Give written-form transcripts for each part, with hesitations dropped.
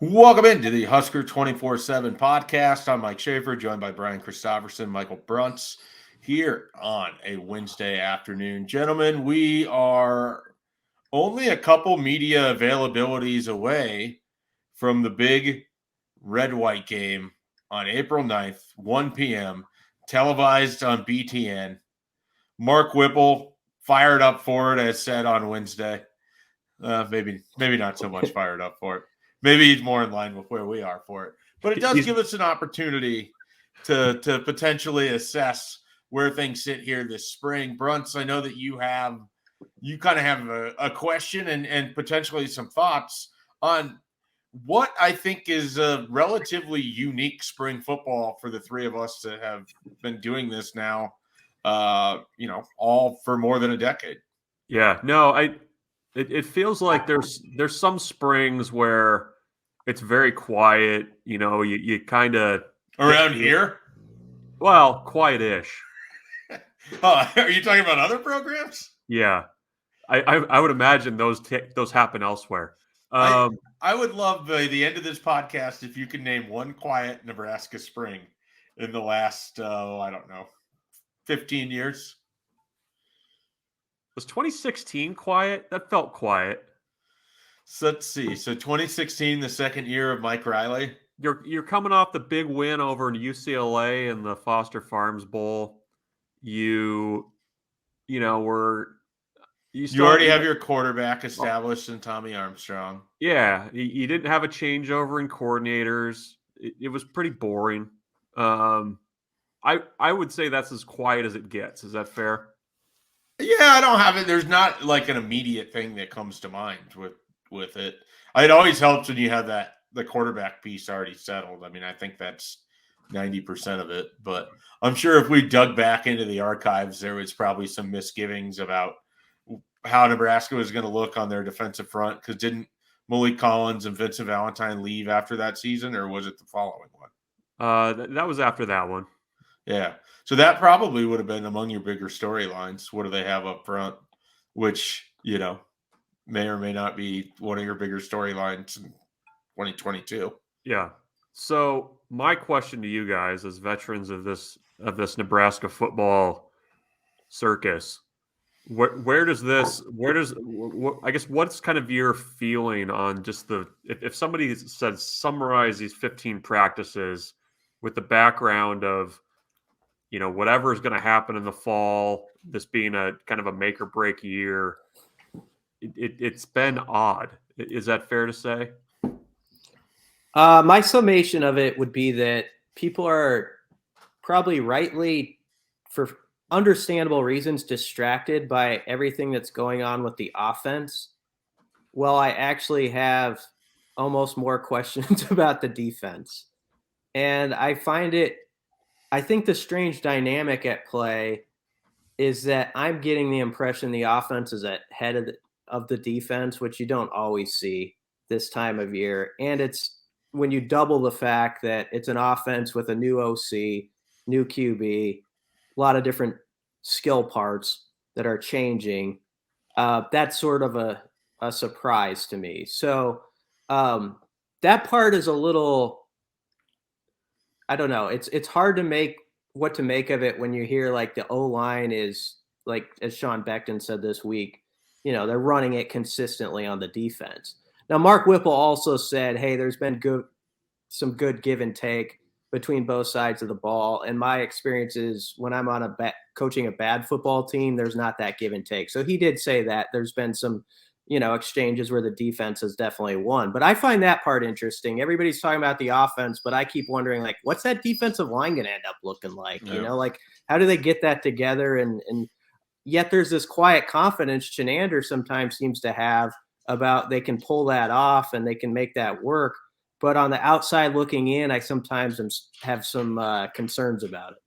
Welcome into the Husker247 Podcast. I'm Mike Schaefer, joined by Brian Christopherson, Michael Bruntz, here on a Wednesday afternoon. Gentlemen, we are only a couple media availabilities away from the big red-white game on April 9th, 1 p.m., televised on BTN. Mark Whipple fired up for it, as said on Wednesday. Maybe not so much fired up for it. Maybe he's more in line with where we are for it. But it does give us an opportunity to potentially assess where things sit here this spring. Bruntz, I know that you kind of have a question and potentially some thoughts on what I think is a relatively unique spring football for the three of us that have been doing this now, all for more than a decade. Yeah, no, it feels like there's some springs where it's very quiet. You kind of around here. Well, quiet-ish. Oh, are you talking about other programs? Yeah, I would imagine those happen elsewhere. I would love the end of this podcast if you could name one quiet Nebraska spring in the last 15 years. Was 2016 quiet? That felt quiet. So let's see. So 2016, the second year of Mike Riley. You're coming off the big win over in UCLA in the Foster Farms Bowl. You already have your quarterback established in Tommy Armstrong. Yeah, you didn't have a changeover in coordinators. It was pretty boring. I would say that's as quiet as it gets. Is that fair? Yeah, I don't have it. There's not like an immediate thing that comes to mind with it. It always helps when you have the quarterback piece already settled. I mean, I think that's 90% of it. But I'm sure if we dug back into the archives, there was probably some misgivings about how Nebraska was going to look on their defensive front, because didn't Malik Collins and Vincent Valentine leave after that season, or was it the following one? That was after that one. Yeah. So that probably would have been among your bigger storylines. What do they have up front? Which, may or may not be one of your bigger storylines in 2022. Yeah. So my question to you guys, as veterans of this Nebraska football circus, what's kind of your feeling on just if somebody said summarize these 15 practices with the background of, whatever is going to happen in the fall, this being a kind of a make or break year, it's been odd. Is that fair to say? My summation of it would be that people are probably rightly, for understandable reasons, distracted by everything that's going on with the offense. Well, I actually have almost more questions about the defense. And I think the strange dynamic at play is that I'm getting the impression the offense is ahead of the defense, which you don't always see this time of year. And it's when you double the fact that it's an offense with a new OC, new QB, a lot of different skill parts that are changing. That's sort of a surprise to me. So that part is a little, I don't know. It's hard to make of it when you hear like the O-line is, like, as Sean Beckton said this week, they're running it consistently on the defense. Now, Mark Whipple also said, hey, there's been some good give and take between both sides of the ball. And my experience is when I'm on coaching a bad football team, there's not that give and take. So he did say that there's been some, exchanges where the defense has definitely won. But I find that part interesting. Everybody's talking about the offense, but I keep wondering, like, what's that defensive line going to end up looking like? Yeah. Like, how do they get that together? And yet there's this quiet confidence Chenander sometimes seems to have about they can pull that off and they can make that work. But on the outside looking in, I sometimes have some concerns about it.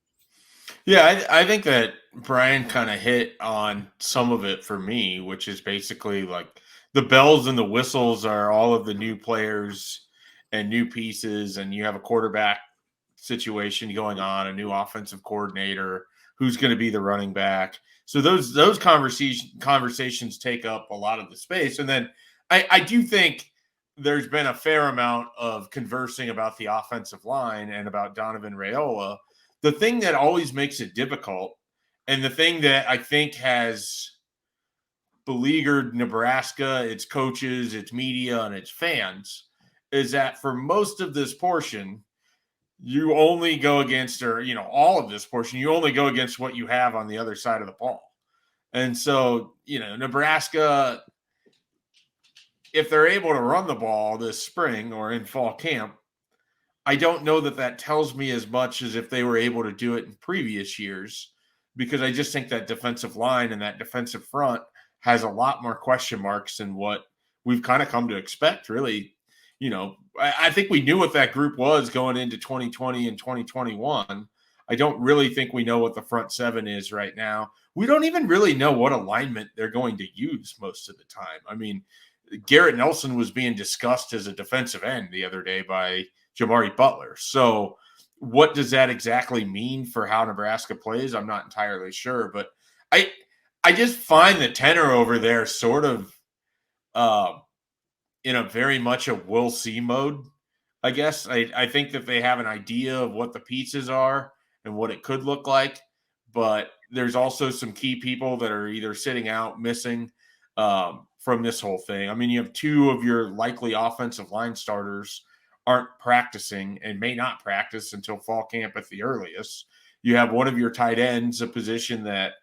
Yeah, I think that Brian kind of hit on some of it for me, which is basically like the bells and the whistles are all of the new players and new pieces, and you have a quarterback situation going on, a new offensive coordinator, who's going to be the running back. So those conversations take up a lot of the space. And then I do think there's been a fair amount of conversing about the offensive line and about Donovan Raiola. The thing that always makes it difficult, and the thing that I think has beleaguered Nebraska, its coaches, its media, and its fans, is that for most of this portion, you only go against, or, all of this portion, you only go against what you have on the other side of the ball. And so, Nebraska, if they're able to run the ball this spring or in fall camp, I don't know that tells me as much as if they were able to do it in previous years, because I just think that defensive line and that defensive front has a lot more question marks than what we've kind of come to expect, really. I think we knew what that group was going into 2020 and 2021. I don't really think we know what the front seven is right now. We don't even really know what alignment they're going to use most of the time. I mean, Garrett Nelson was being discussed as a defensive end the other day by Jamari Butler. So what does that exactly mean for how Nebraska plays? I'm not entirely sure, but I just find the tenor over there sort of in a very much a we'll see mode, I guess. I think that they have an idea of what the pieces are and what it could look like, but there's also some key people that are either sitting out, missing from this whole thing. I mean, you have two of your likely offensive line starters aren't practicing and may not practice until fall camp at the earliest. You have one of your tight ends, a position that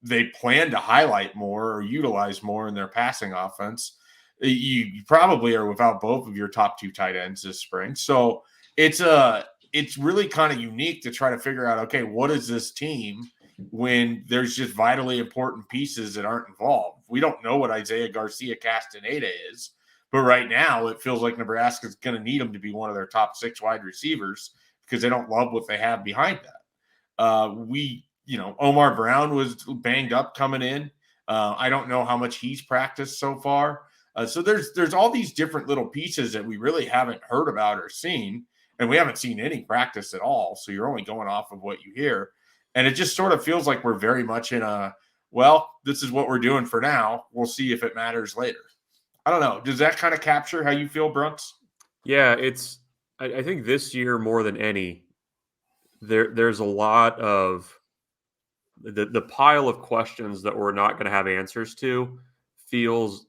they plan to highlight more or utilize more in their passing offense. You probably are without both of your top two tight ends this spring. So it's really kind of unique to try to figure out, okay, what is this team when there's just vitally important pieces that aren't involved? We don't know what Isaiah Garcia Castaneda is, but right now it feels like Nebraska is going to need him to be one of their top 6 wide receivers because they don't love what they have behind that. Omar Brown was banged up coming in. I don't know how much he's practiced so far. So there's all these different little pieces that we really haven't heard about or seen, and we haven't seen any practice at all. So you're only going off of what you hear. And it just sort of feels like we're very much in this is what we're doing for now. We'll see if it matters later. I don't know. Does that kind of capture how you feel, Brooks? Yeah, I think this year more than any, there's a lot of the pile of questions that we're not going to have answers to feels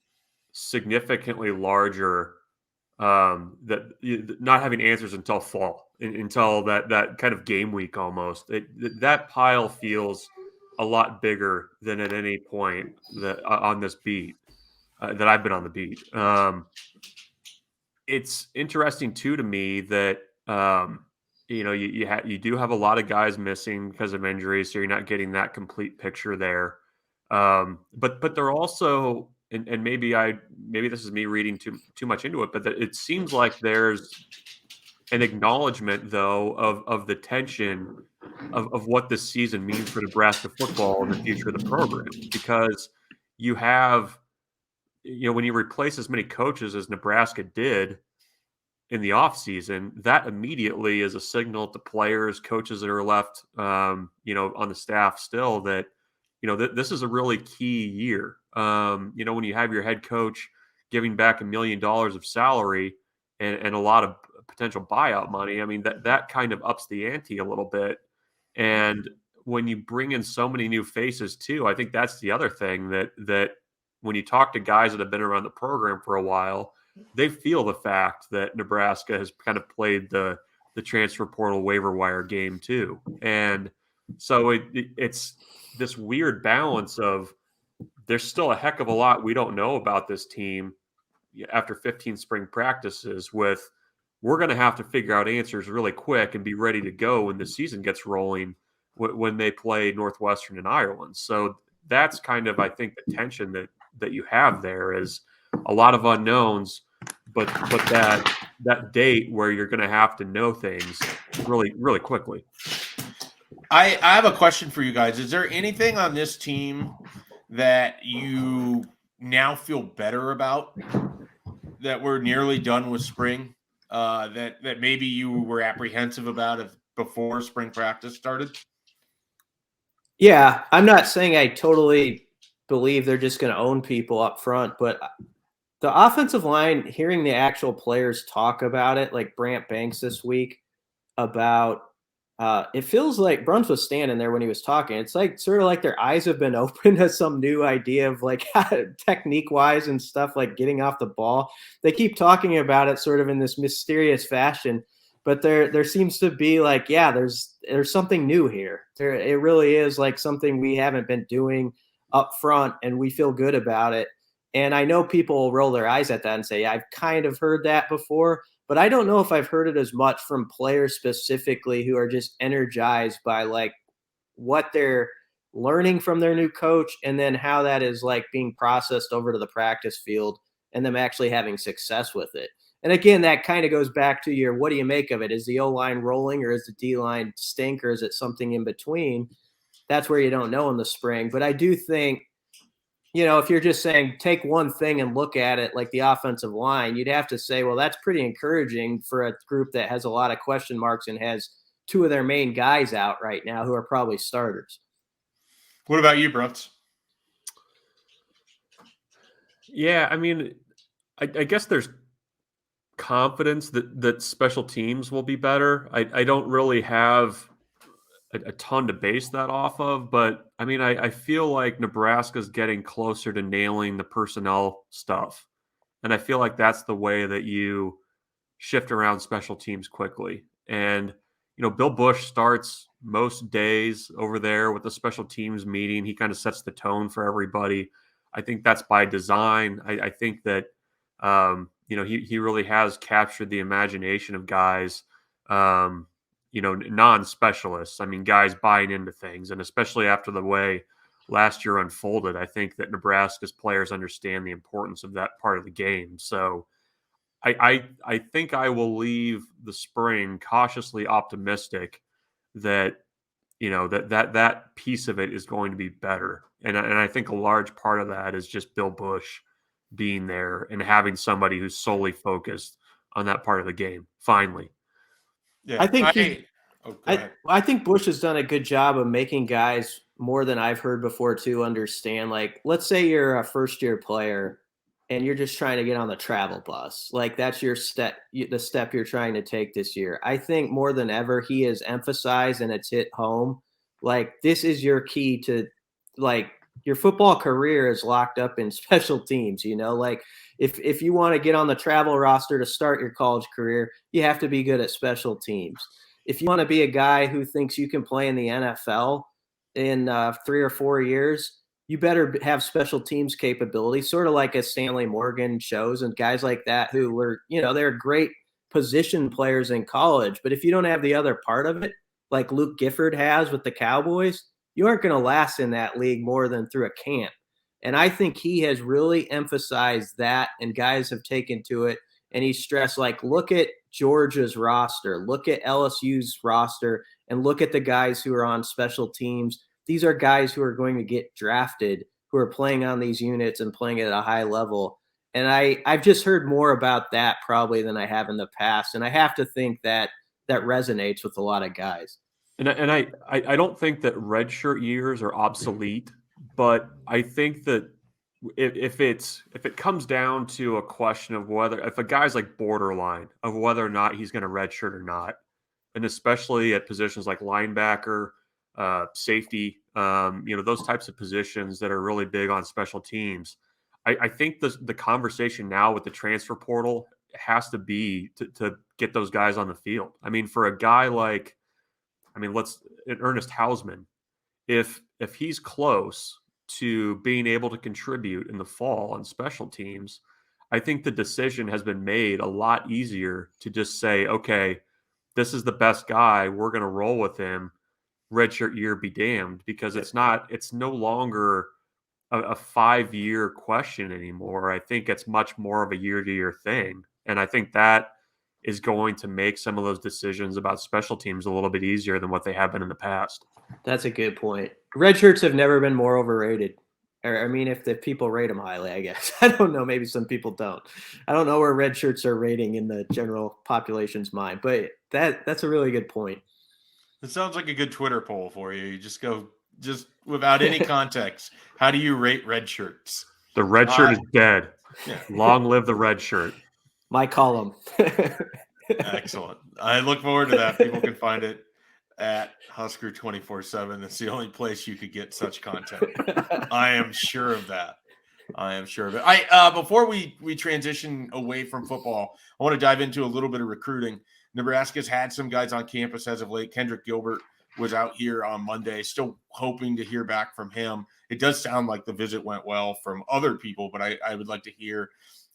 significantly larger, that not having answers until fall, until that kind of game week almost. That pile feels a lot bigger than at any point that on this beat that I've been on the beat. It's interesting too to me that you do have a lot of guys missing because of injuries, so you're not getting that complete picture there. But they're also, and maybe this is me reading too much into it, but it seems like there's an acknowledgement though of the tension of what this season means for Nebraska football and the future of the program, because you have, when you replace as many coaches as Nebraska did in the offseason, that immediately is a signal to players, coaches that are left, on the staff still, that, this is a really key year. When you have your head coach giving back $1 million of salary and a lot of potential buyout money, I mean, that kind of ups the ante a little bit. And when you bring in so many new faces too, I think that's the other thing that when you talk to guys that have been around the program for a while, they feel the fact that Nebraska has kind of played the transfer portal waiver wire game too. And so it's this weird balance of there's still a heck of a lot we don't know about this team after 15 spring practices, with we're going to have to figure out answers really quick and be ready to go when the season gets rolling when they play Northwestern and Ireland. So that's kind of, I think, the tension that you have there is a lot of unknowns, but that date where you're going to have to know things really, really quickly. I have a question for you guys. Is there anything on this team that you now feel better about, that we're nearly done with spring, that maybe you were apprehensive about before spring practice started? Yeah, I'm not saying I totally believe they're just going to own people up front, but The offensive line, hearing the actual players talk about it, like Brant Banks this week, about it feels like Bruns was standing there when he was talking. It's like sort of like their eyes have been opened to some new idea of like technique wise and stuff, like getting off the ball. They keep talking about it sort of in this mysterious fashion, but there seems to be like, yeah, there's something new here. It really is like something we haven't been doing up front, and we feel good about it. And I know people will roll their eyes at that and say, I've kind of heard that before, but I don't know if I've heard it as much from players specifically who are just energized by like what they're learning from their new coach, and then how that is like being processed over to the practice field and them actually having success with it. And again, that kind of goes back to your, what do you make of it? Is the O-line rolling, or is the D-line stink, or is it something in between? That's where you don't know in the spring. But I do think, if you're just saying take one thing and look at it like the offensive line, you'd have to say, well, that's pretty encouraging for a group that has a lot of question marks and has two of their main guys out right now who are probably starters. What about you, Brooks? Yeah, I mean, I guess there's confidence that special teams will be better. I don't really have a ton to base that off of, but I mean, I feel like Nebraska's getting closer to nailing the personnel stuff. And I feel like that's the way that you shift around special teams quickly. And, Bill Busch starts most days over there with the special teams meeting. He kind of sets the tone for everybody. I think that's by design. I think that, he really has captured the imagination of guys, non-specialists. I mean, guys buying into things, and especially after the way last year unfolded, I think that Nebraska's players understand the importance of that part of the game. So I think I will leave the spring cautiously optimistic that that piece of it is going to be better, and I think a large part of that is just Bill Busch being there and having somebody who's solely focused on that part of the game. Finally, Yeah, I think I think Bush has done a good job of making guys, more than I've heard before, to understand. Like, let's say you're a first year player and you're just trying to get on the travel bus. Like, that's your step, the step you're trying to take this year. I think more than ever, he has emphasized, and it's hit home, like, this is your key to, like, your football career is locked up in special teams. Like, if you want to get on the travel roster to start your college career, you have to be good at special teams. If you want to be a guy who thinks you can play in the NFL in 3 or 4 years, you better have special teams capability, sort of like as Stanley Morgan shows, and guys like that who were, they're great position players in college. But if you don't have the other part of it, like Luke Gifford has with the Cowboys, you aren't going to last in that league more than through a camp. And I think he has really emphasized that, and guys have taken to it. And he stressed, like, look at Georgia's roster, look at LSU's roster, and look at the guys who are on special teams. These are guys who are going to get drafted, who are playing on these units and playing at a high level. And I've just heard more about that probably than I have in the past. And I have to think that that resonates with a lot of guys. And I don't think that redshirt years are obsolete, but I think that if it comes down to a question of whether, if a guy's like borderline of whether or not he's going to redshirt or not, and especially at positions like linebacker, safety, those types of positions that are really big on special teams, I think the conversation now with the transfer portal has to be to get those guys on the field. I mean, for a guy like, Ernest Hausman, if he's close to being able to contribute in the fall on special teams, I think the decision has been made a lot easier to just say, okay, this is the best guy, we're going to roll with him, redshirt year be damned, because it's no longer a 5-year question anymore. I think it's much more of a year-to-year thing. And I think that is going to make some of those decisions about special teams a little bit easier than what they have been in the past. That's a good point. Red shirts have never been more overrated. If the people rate them highly, I guess. I don't know. Maybe some people don't. I don't know where red shirts are rating in the general population's mind, but that's a really good point. It sounds like a good Twitter poll for you. You just go, without any context. How do you rate red shirts? The red shirt is dead. Yeah. Long live the red shirt. My column. Excellent. I look forward to that. People can find it at Husker247. It's the only place you could get such content. I am sure of that. I am sure of it. Before we transition away from football, I want to dive into a little bit of recruiting. Nebraska's had some guys on campus as of late. Kendrick Gilbert was out here on Monday. Still hoping to hear back from him. It does sound like the visit went well from other people, but I would like to hear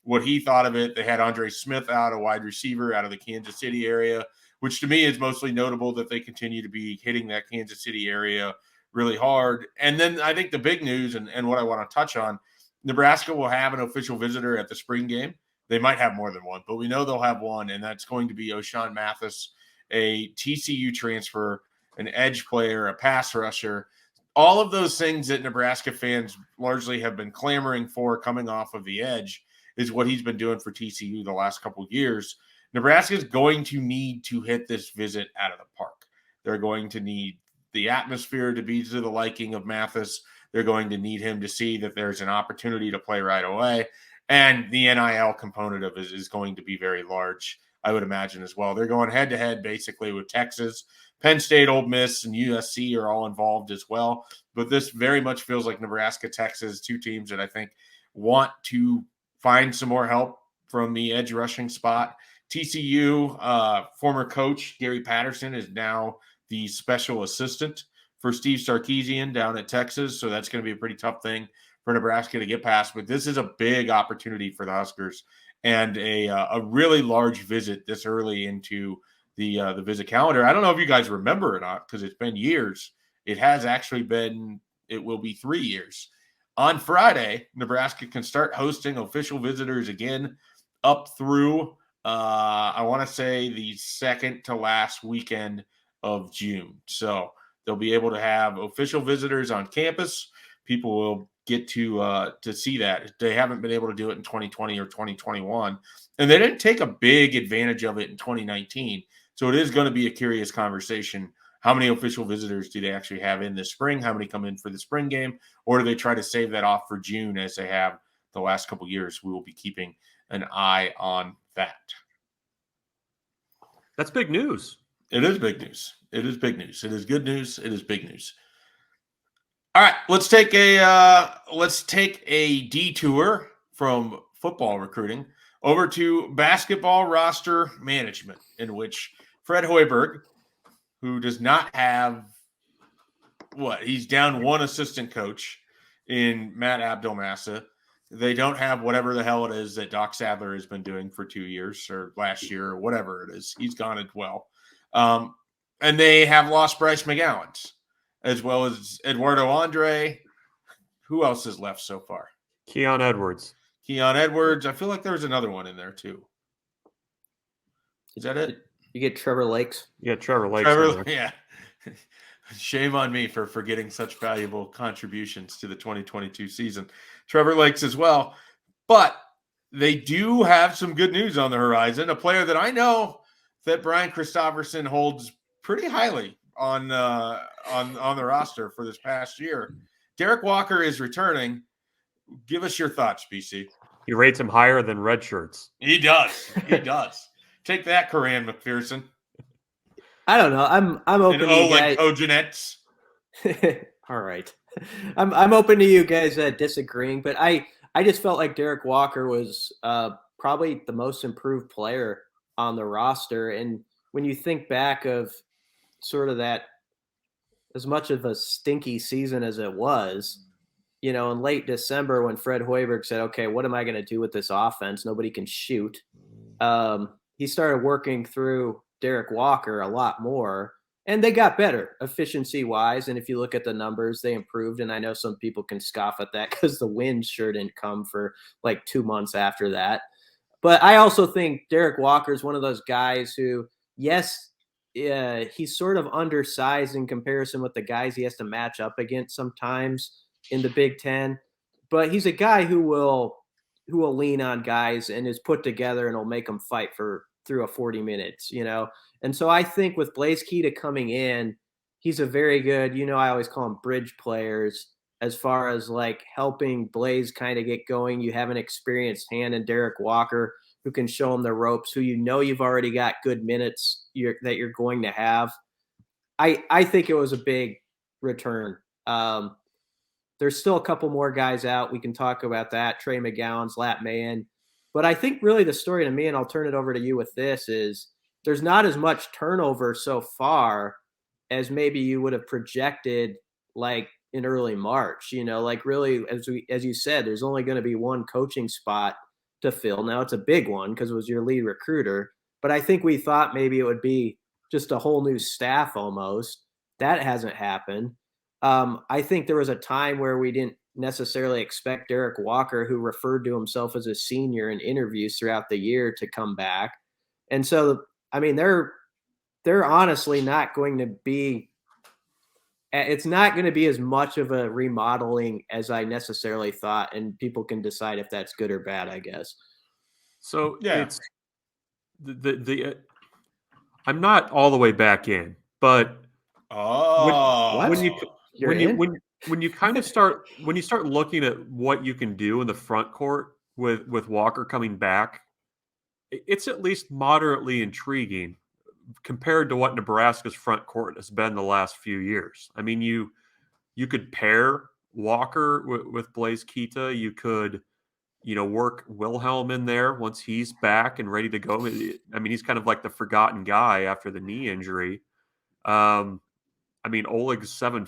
what he thought of it. They had Andre Smith out, a wide receiver out of the Kansas City area, which to me is mostly notable that they continue to be hitting that Kansas City area really hard. And then I think the big news and what I want to touch on, Nebraska will have an official visitor at the spring game. They might have more than one, but we know they'll have one, and that's going to be O'Shawn Mathis, a TCU transfer, an edge player, a pass rusher, all of those things that Nebraska fans largely have been clamoring for coming off of the edge is what he's been doing for TCU the last couple of years. Nebraska is going to need to hit this visit out of the park. They're going to need the atmosphere to be to the liking of Mathis. They're going to need him to see that there's an opportunity to play right away. And the NIL component of it is going to be very large, I would imagine, as well. They're going head-to-head basically with Texas. Penn State, Ole Miss, and USC are all involved as well. But this very much feels like Nebraska, Texas, two teams that I think want to find some more help from the edge rushing spot. TCU, former coach Gary Patterson is now the special assistant for Steve Sarkisian down at Texas. So that's going to be a pretty tough thing for Nebraska to get past. But this is a big opportunity for the Huskers and a really large visit this early into the visit calendar. I don't know if you guys remember or not because it's been years. It has actually been, it will be 3 years. On Friday, Nebraska can start hosting official visitors again up through, I want to say, the second to last weekend of June. So they'll be able to have official visitors on campus. People will get to see that. They haven't been able to do it in 2020 or 2021. And they didn't take a big advantage of it in 2019. So it is going to be a curious conversation. How many official visitors do they actually have in this spring? How many come in for the spring game? Or do they try to save that off for June as they have the last couple of years? We will be keeping an eye on that. That's big news. It is big news. It is big news. It is good news. It is big news. All right, let's take a detour from football recruiting over to basketball roster management, in which Fred Hoiberg, who does not have he's down one assistant coach in Matt Abdelmassa. They don't have whatever the hell it is that Doc Sadler has been doing for 2 years or last year or whatever it is. He's gone as well. And they have lost Bryce McGowens, as well as Eduardo Andre. Who else is left so far? Keon Edwards. I feel like there was another one in there too. Is that it? You get Trevor Lakes. Yeah, Trevor Lakes. Yeah. Shame on me for forgetting such valuable contributions to the 2022 season. Trevor Lakes as well. But they do have some good news on the horizon. A player that I know that Brian Christopherson holds pretty highly on the roster for this past year. Derek Walker is returning. Give us your thoughts, BC. He rates him higher than red shirts. He does. He does. Take that, Coran McPherson. I don't know. I'm open to you like guys. Kojanets. All right. I'm open to you guys disagreeing, but I just felt like Derek Walker was probably the most improved player on the roster. And when you think back of sort of that, as much of a stinky season as it was, in late December when Fred Hoiberg said, okay, what am I going to do with this offense? Nobody can shoot. He started working through Derek Walker a lot more, and they got better efficiency-wise. And if you look at the numbers, they improved. And I know some people can scoff at that because the wins sure didn't come for like 2 months after that. But I also think Derek Walker is one of those guys who, yes, he's sort of undersized in comparison with the guys he has to match up against sometimes in the Big Ten. But he's a guy who will lean on guys and is put together and will make them fight through a 40 minutes, And so I think with Blaise Keita coming in, he's a very good, I always call him bridge players. as far as like helping Blaze kind of get going. You have an experienced hand in Derek Walker who can show him the ropes, who you've already got good minutes that you're going to have. I think it was a big return. There's still a couple more guys out. We can talk about that. Trey McGowens, Lat Mayan. But I think really the story to me, and I'll turn it over to you with this, is there's not as much turnover so far as maybe you would have projected like in early March. Like really, as you said, there's only going to be one coaching spot to fill. Now it's a big one because it was your lead recruiter. But I think we thought maybe it would be just a whole new staff almost. That hasn't happened. I think there was a time where we didn't necessarily expect Derek Walker, who referred to himself as a senior in interviews throughout the year, to come back. And so, I mean, they're honestly not going to be – it's not going to be as much of a remodeling as I necessarily thought, and people can decide if that's good or bad, I guess. So it's the I'm not all the way back in, but when you kind of start looking at what you can do in the front court with Walker coming back, it's at least moderately intriguing compared to what Nebraska's front court has been the last few years. I mean, you could pair Walker with Blaze Keita. You could, work Wilhelm in there once he's back and ready to go. I mean, he's kind of like the forgotten guy after the knee injury. I mean, Oleg's 7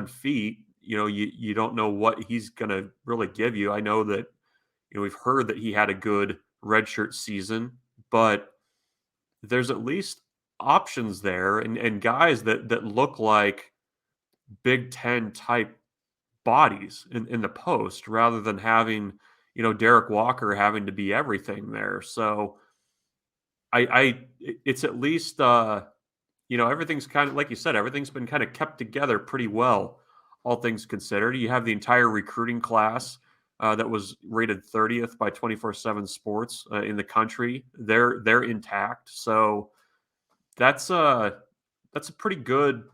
feet. You don't know what he's going to really give you. I know that we've heard that he had a good redshirt season, but there's at least options there and guys that look like Big Ten type bodies in the post rather than having, Derek Walker having to be everything there. So it's at least, everything's kind of, like you said, everything's been kind of kept together pretty well, all things considered. You have the entire recruiting class that was rated 30th by 24/7 Sports in the country. They're intact. So that's a pretty good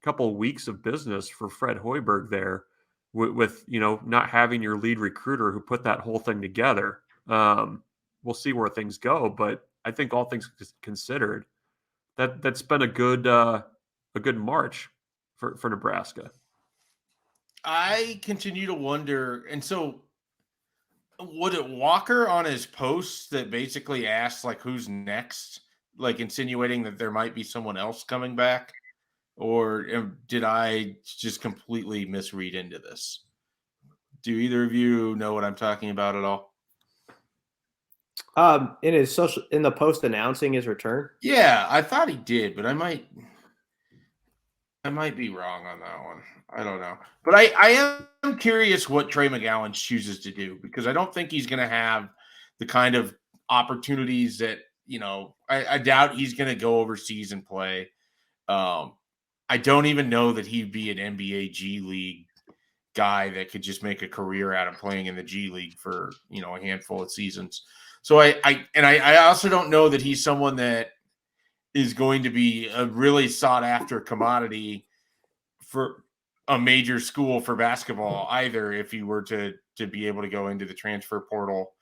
couple of weeks of business for Fred Hoiberg there with not having your lead recruiter who put that whole thing together. We'll see where things go, but I think all things considered, that's been a good March for Nebraska. I continue to wonder, and so was it Walker on his post that basically asked like who's next, like insinuating that there might be someone else coming back, or did I just completely misread into this? Do either of you know what I'm talking about at all? In the post announcing his return? Yeah, I thought he did, but I might be wrong on that one. I don't know. But I am curious what Trey McGowens chooses to do, because I don't think he's going to have the kind of opportunities that, I doubt he's going to go overseas and play. I don't even know that he'd be an NBA G League guy that could just make a career out of playing in the G League for, a handful of seasons. So I also don't know that he's someone that is going to be a really sought after commodity for a major school for basketball either, if he were to be able to go into the transfer portal.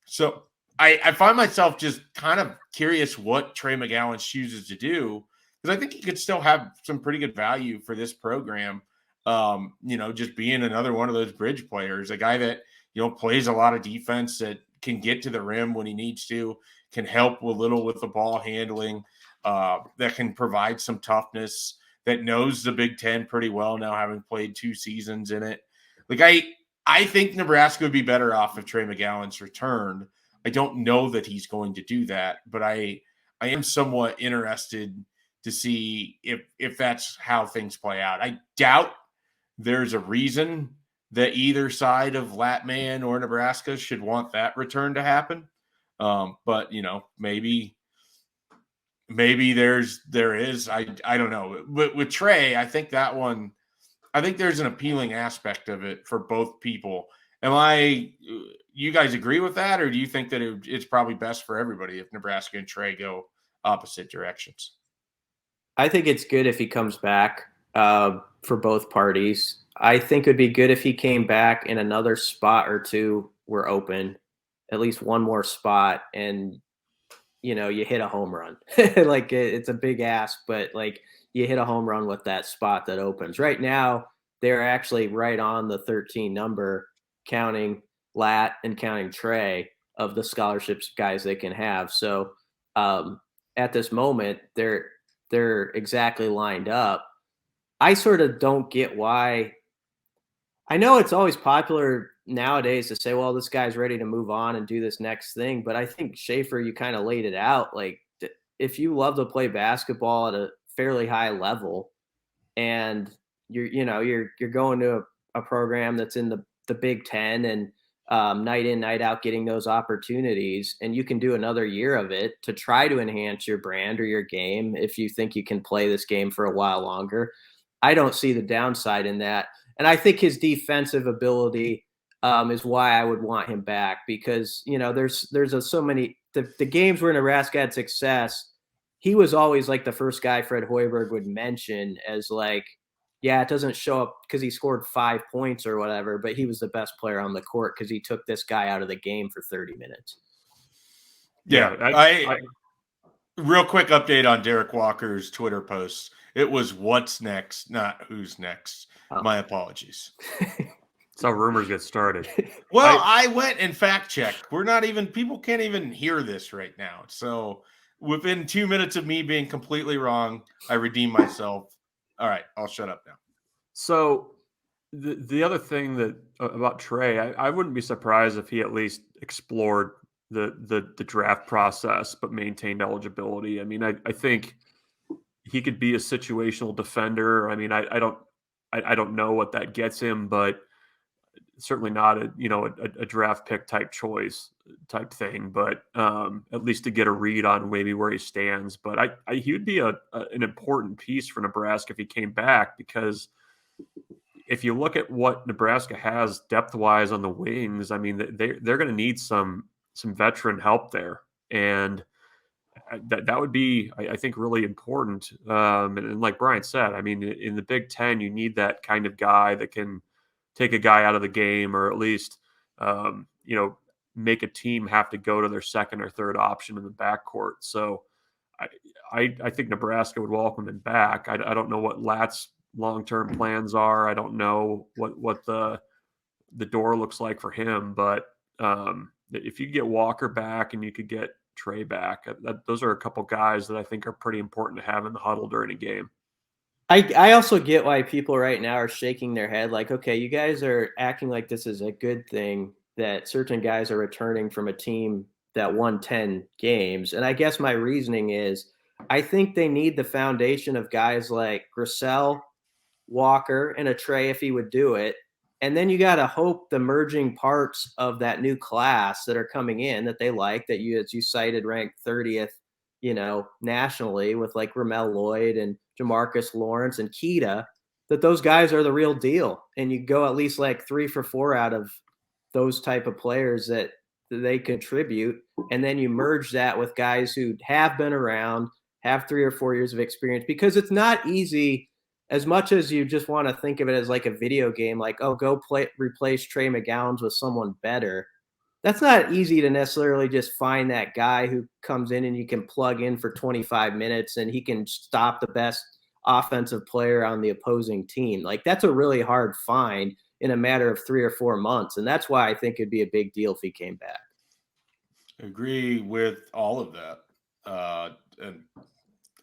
So I find myself just kind of curious what Trey McGowens chooses to do, because I think he could still have some pretty good value for this program. Just being another one of those bridge players, a guy that, plays a lot of defense, that can get to the rim when he needs to, can help a little with the ball handling, that can provide some toughness, that knows the Big Ten pretty well now, having played 2 seasons in it. Like I think Nebraska would be better off if Trey McGowens returned. I don't know that he's going to do that, but I am somewhat interested to see if that's how things play out. I doubt there's a reason that either side of Latman or Nebraska should want that return to happen. But maybe there is. I don't know. With Trey, I think there's an appealing aspect of it for both people. You guys agree with that, or do you think that it's probably best for everybody if Nebraska and Trey go opposite directions? I think it's good if he comes back for both parties. I think it would be good if he came back and another spot or two were open, at least one more spot, and you hit a home run. Like it's a big ask, but like you hit a home run with that spot that opens. Right now, they're actually right on the 13 number, counting Lat and counting Trey of the scholarships guys they can have. So at this moment, they're exactly lined up. I sort of don't get why. I know it's always popular nowadays to say, well, this guy's ready to move on and do this next thing. But I think Schaefer, you kind of laid it out. Like, if you love to play basketball at a fairly high level and you're going to a program that's in the Big Ten and night in, night out getting those opportunities, and you can do another year of it to try to enhance your brand or your game if you think you can play this game for a while longer. I don't see the downside in that. And I think his defensive ability is why I would want him back, because there's so many the games where Nebraska had success. He was always like the first guy Fred Hoiberg would mention as like, yeah, it doesn't show up because he scored 5 points or whatever, but he was the best player on the court because he took this guy out of the game for 30 minutes. Yeah, I real quick update on Derek Walker's Twitter posts. It was what's next, not who's next. Oh. My apologies. That's how rumors get started. Well, I went and fact checked. People can't even hear this right now. So within 2 minutes of me being completely wrong, I redeemed myself. All right, I'll shut up now. So the other thing that about Trey, I wouldn't be surprised if he at least explored the draft process, but maintained eligibility. I mean, I think he could be a situational defender. I mean, I don't know what that gets him, but certainly not a draft pick type choice type thing, but at least to get a read on maybe where he stands. But he would be an important piece for Nebraska if he came back, because if you look at what Nebraska has depth wise on the wings, I mean, they're going to need some veteran help there. And that would be, I think, really important. And like Brian said, I mean, in the Big Ten, you need that kind of guy that can take a guy out of the game, or at least, make a team have to go to their second or third option in the backcourt. So I think Nebraska would welcome him back. I don't know what Lat's long-term plans are. I don't know what the door looks like for him, but if you get Walker back and you could get Trey back, those are a couple guys that I think are pretty important to have in the huddle during a game. I also get why people right now are shaking their head like, okay, you guys are acting like this is a good thing that certain guys are returning from a team that won 10 games. And I guess my reasoning is I think they need the foundation of guys like Grissel, Walker, and a Trey if he would do it. And then you got to hope the merging parts of that new class that are coming in that they like, that you, as you cited, ranked 30th, nationally with like Ramel Lloyd and Jamarcus Lawrence and Keita, that those guys are the real deal. And you go at least like 3 for 4 out of those type of players that they contribute. And then you merge that with guys who have been around, have 3 or 4 years of experience, because it's not easy. As much as you just want to think of it as like a video game, like, oh, go replace Trey McGowens with someone better. That's not easy to necessarily just find that guy who comes in and you can plug in for 25 minutes and he can stop the best offensive player on the opposing team. Like, that's a really hard find in a matter of 3 or 4 months. And that's why I think it'd be a big deal if he came back. Agree with all of that. And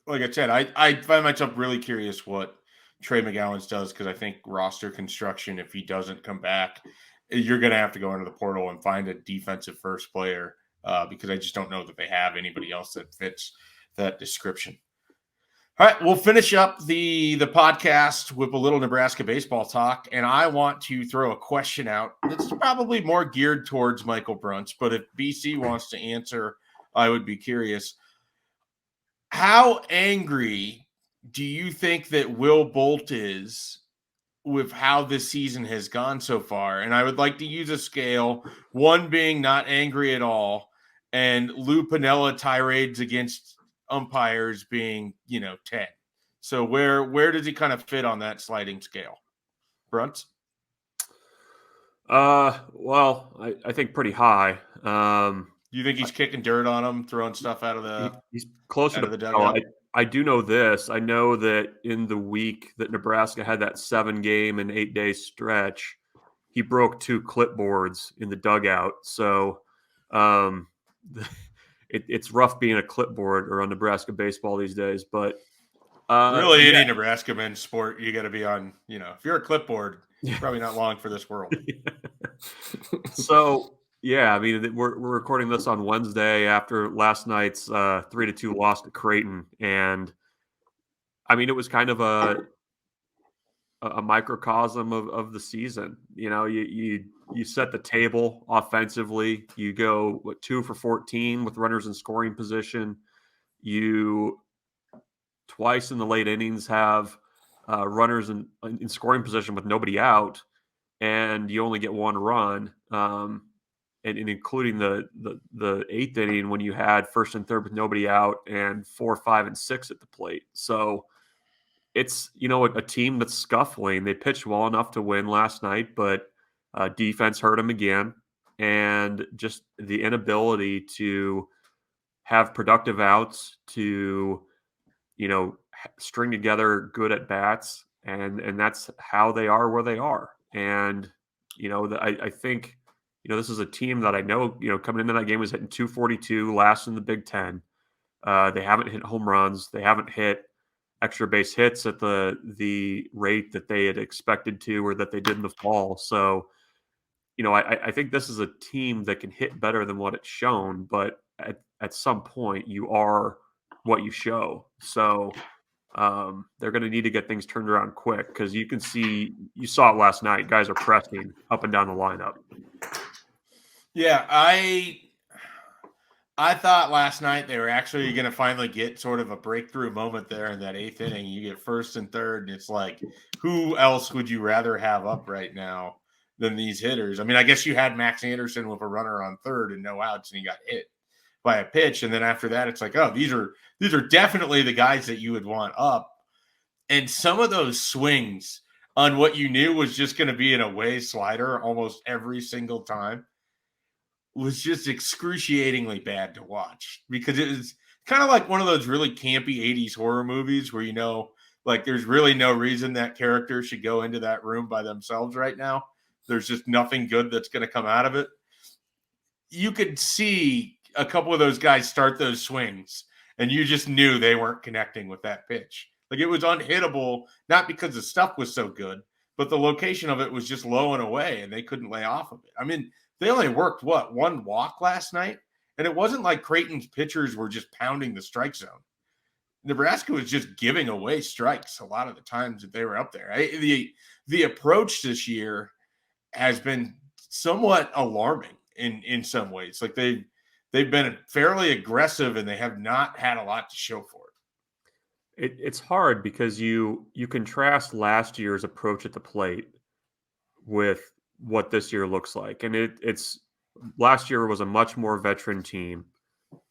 like I said, I find myself really curious what Trey McGowens does, because I think roster construction, if he doesn't come back, you're going to have to go into the portal and find a defensive first player, because I just don't know that they have anybody else that fits that description. All right, we'll finish up the podcast with a little Nebraska baseball talk, and I want to throw a question out that's probably more geared towards Michael Bruntz, but if BC wants to answer, I would be curious. How angry do you think that Will Bolt is with how this season has gone so far? And I would like to use a scale, 1 being not angry at all, and Lou Piniella tirades against umpires being, 10. So where does he kind of fit on that sliding scale? Brunt? Well, I think pretty high. You think he's kicking dirt on him, throwing stuff out of the He's closer out to of the the dugout? I do know this. I know that in the week that Nebraska had that 7-game and 8-day stretch, he broke 2 clipboards in the dugout. So it's rough being a clipboard around Nebraska baseball these days. But Really, yeah. any Nebraska men's sport, you got to be on. If you're a clipboard, probably not long for this world. So yeah, I mean, we're recording this on Wednesday after last night's 3-2 loss to Creighton, and I mean, it was kind of a microcosm of the season. You set the table offensively. You go 2 for 14 with runners in scoring position. You twice in the late innings have runners in scoring position with nobody out, and you only get 1 run. And including the 8th inning when you had first and third with nobody out and 4, 5, and 6 at the plate. So it's a team that's scuffling. They pitched well enough to win last night, but defense hurt them again, and just the inability to have productive outs, to string together good at bats, and that's how they are where they are. And I think this is a team that I know coming into that game was hitting 242, last in the Big Ten. They haven't hit home runs. They haven't hit extra base hits at the rate that they had expected to, or that they did in the fall. So, I think this is a team that can hit better than what it's shown, but at some point you are what you show. So they're going to need to get things turned around quick, because you saw it last night. Guys are pressing up and down the lineup. Yeah, I thought last night they were actually going to finally get sort of a breakthrough moment there in that 8th inning. You get first and third, and it's like, who else would you rather have up right now than these hitters? I mean, I guess you had Max Anderson with a runner on third and no outs, and he got hit by a pitch. And then after that, it's like, oh, these are definitely the guys that you would want up. And some of those swings on what you knew was just going to be an away slider almost every single time was just excruciatingly bad to watch, because it was kind of like one of those really campy 80s horror movies where, like, there's really no reason that character should go into that room by themselves right now. There's just nothing good that's going to come out of it. You could see a couple of those guys start those swings, and you just knew they weren't connecting with that pitch. Like, it was unhittable, not because the stuff was so good, but the location of it was just low and away, and they couldn't lay off of it. I mean, they only worked, 1 walk last night? And it wasn't like Creighton's pitchers were just pounding the strike zone. Nebraska was just giving away strikes a lot of the times that they were up there. The approach this year has been somewhat alarming in some ways. Like, they've been fairly aggressive, and they have not had a lot to show for it. It's hard because you contrast last year's approach at the plate with what this year looks like. And it's last year was a much more veteran team.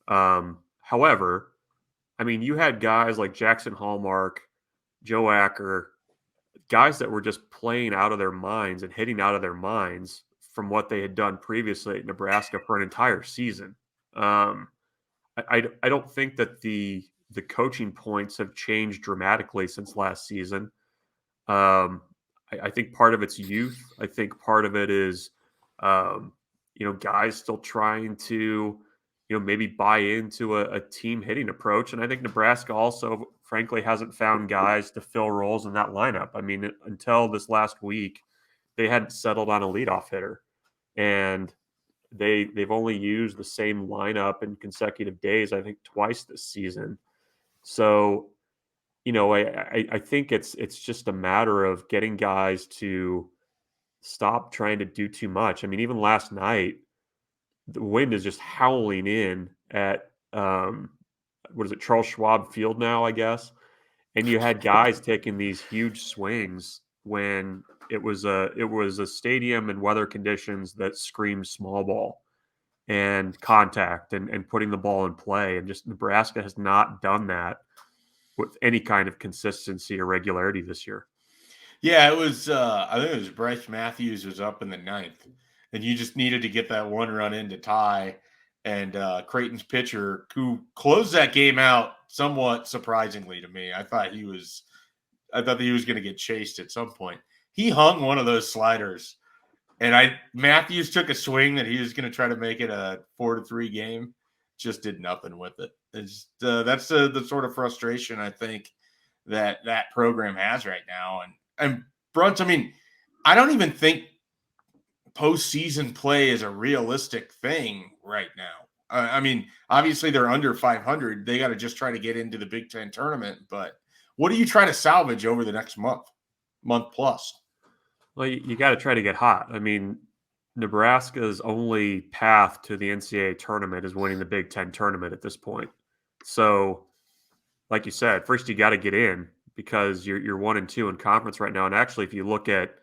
However, I mean, you had guys like Jackson Hallmark, Joe Acker, guys that were just playing out of their minds and hitting out of their minds from what they had done previously at Nebraska for an entire season. I don't think that the coaching points have changed dramatically since last season. I think part of it's youth. I think part of it is, guys still trying to, maybe buy into a team hitting approach. And I think Nebraska also, frankly, hasn't found guys to fill roles in that lineup. I mean, until this last week, they hadn't settled on a leadoff hitter, and they've only used the same lineup in consecutive days, I think twice this season. So, I think it's just a matter of getting guys to stop trying to do too much. I mean, even last night, the wind is just howling in at Charles Schwab Field now, I guess. And you had guys taking these huge swings when it was a stadium and weather conditions that screamed small ball and contact and putting the ball in play. And just Nebraska has not done that with any kind of consistency or regularity this year. Yeah, it was. I think it was Bryce Matthews was up in the ninth, and you just needed to get that one run in to tie. And Creighton's pitcher, who closed that game out somewhat surprisingly to me, I thought that he was going to get chased at some point. He hung one of those sliders, and Matthews took a swing that he was going to try to make it a 4-3 game. Just did nothing with it. It's that's the sort of frustration I think that program has right now. And Brunt, I mean, I don't even think postseason play is a realistic thing right now. I mean, obviously they're under 500. They got to just try to get into the Big Ten tournament. But what do you try to salvage over the next month plus? Well, you got to try to get hot. I mean, Nebraska's only path to the NCAA tournament is winning the Big Ten tournament at this point. So, like you said, first you got to get in because you're 1-2 in conference right now. And actually, if you look at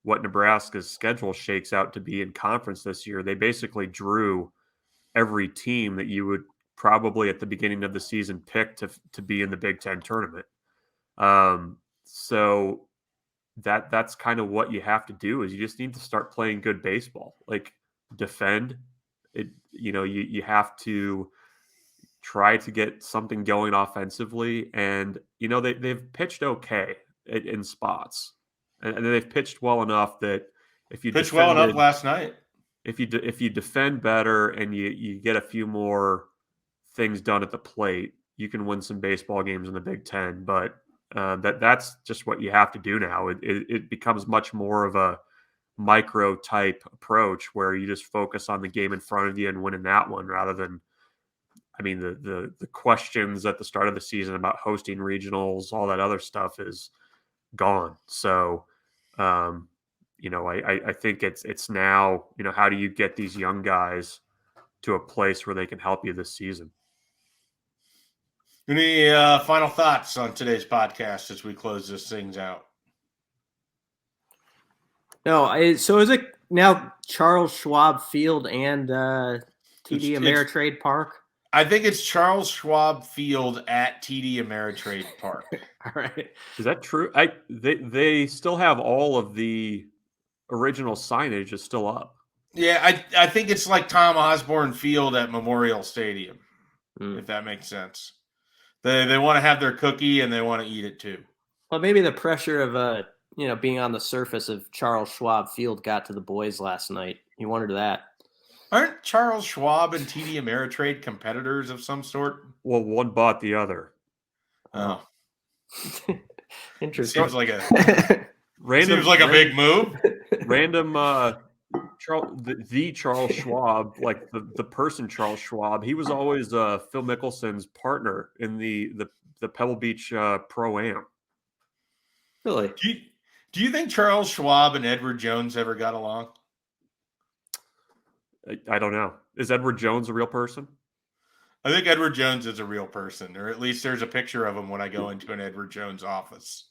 what Nebraska's schedule shakes out to be in conference this year, they basically drew every team that you would probably at the beginning of the season pick to be in the Big Ten tournament. So that's kind of what you have to do is you just need to start playing good baseball, like defend it. You have to try to get something going offensively. And, they've pitched okay in spots and they've pitched well enough that if you pitched well enough last night, if you defend better and you get a few more things done at the plate, you can win some baseball games in the Big Ten. But that's just what you have to do now. It becomes much more of a micro type approach where you just focus on the game in front of you and winning that one rather than, I mean, the questions at the start of the season about hosting regionals, all that other stuff is gone. So, I think it's now, how do you get these young guys to a place where they can help you this season? Any final thoughts on today's podcast as we close this things out? No, so is it now Charles Schwab Field and TD Ameritrade Park? I think it's Charles Schwab Field at TD Ameritrade Park. All right. Is that true? They still have all of the original signage is still up. Yeah, I think it's like Tom Osborne Field at Memorial Stadium, if that makes sense. They want to have their cookie and they want to eat it too. Well, maybe the pressure of being on the surface of Charles Schwab Field got to the boys last night. You wondered that. Aren't Charles Schwab and TD Ameritrade competitors of some sort? Well, one bought the other. Oh, interesting. Seems like a big move. Random the Charles Schwab, like the person Charles Schwab. He was always Phil Mickelson's partner in the Pebble Beach Pro-Am. Really? Do you think Charles Schwab and Edward Jones ever got along? I don't know. Is Edward Jones a real person? I think Edward Jones is a real person, or at least there's a picture of him when I go into an Edward Jones office.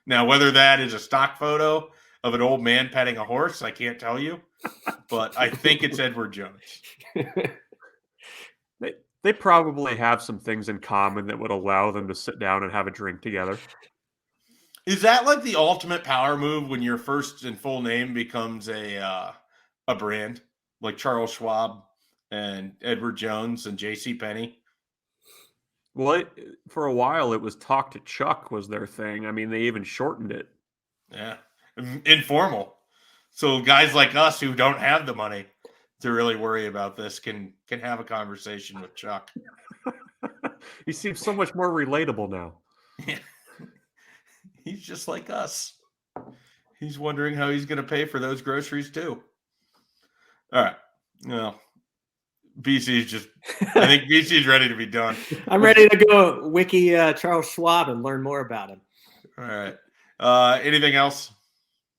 Now, whether that is a stock photo of an old man petting a horse, I can't tell you, but I think it's Edward Jones. They probably have some things in common that would allow them to sit down and have a drink together. Is that like the ultimate power move when your first and full name becomes a brand? Like Charles Schwab and Edward Jones and J.C. Penney? Well, for a while, it was Talk to Chuck was their thing. I mean, they even shortened it. Yeah. Informal. So guys like us who don't have the money to really worry about this can have a conversation with Chuck. He seems so much more relatable now. Yeah. He's just like us. He's wondering how he's going to pay for those groceries too. All right. Well, BC's I think BC's ready to be done. I'm ready to go wiki Charles Schwab and learn more about him. All right. Anything else?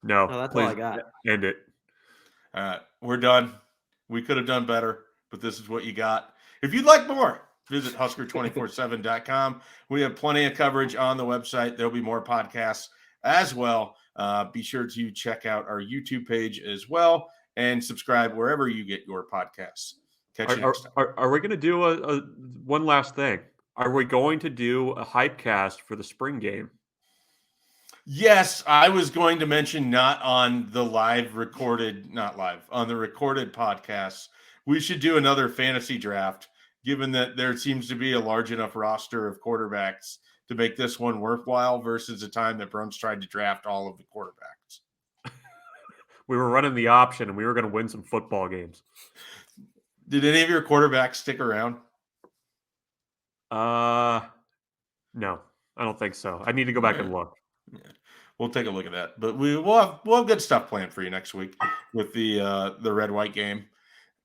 No, that's all I got. End it. All right. We're done. We could have done better, but this is what you got. If you'd like more, visit Husker247.com. We have plenty of coverage on the website. There'll be more podcasts as well. Be sure to check out our YouTube page as well and subscribe wherever you get your podcasts. Catch you next time. Are we going to do a one last thing? Are we going to do a hype cast for the spring game? Yes, I was going to mention not on the on the recorded podcast. We should do another fantasy draft, given that there seems to be a large enough roster of quarterbacks to make this one worthwhile versus the time that Bruns tried to draft all of the quarterbacks. We were running the option and we were going to win some football games. Did any of your quarterbacks stick around? No, I don't think so. I need to go back and look. Yeah. We'll take a look at that. But we'll have good stuff planned for you next week with the red-white game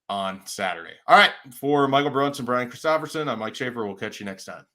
on Saturday. All right. For Michael Brunson and Brian Christopherson, I'm Mike Schaefer. We'll catch you next time.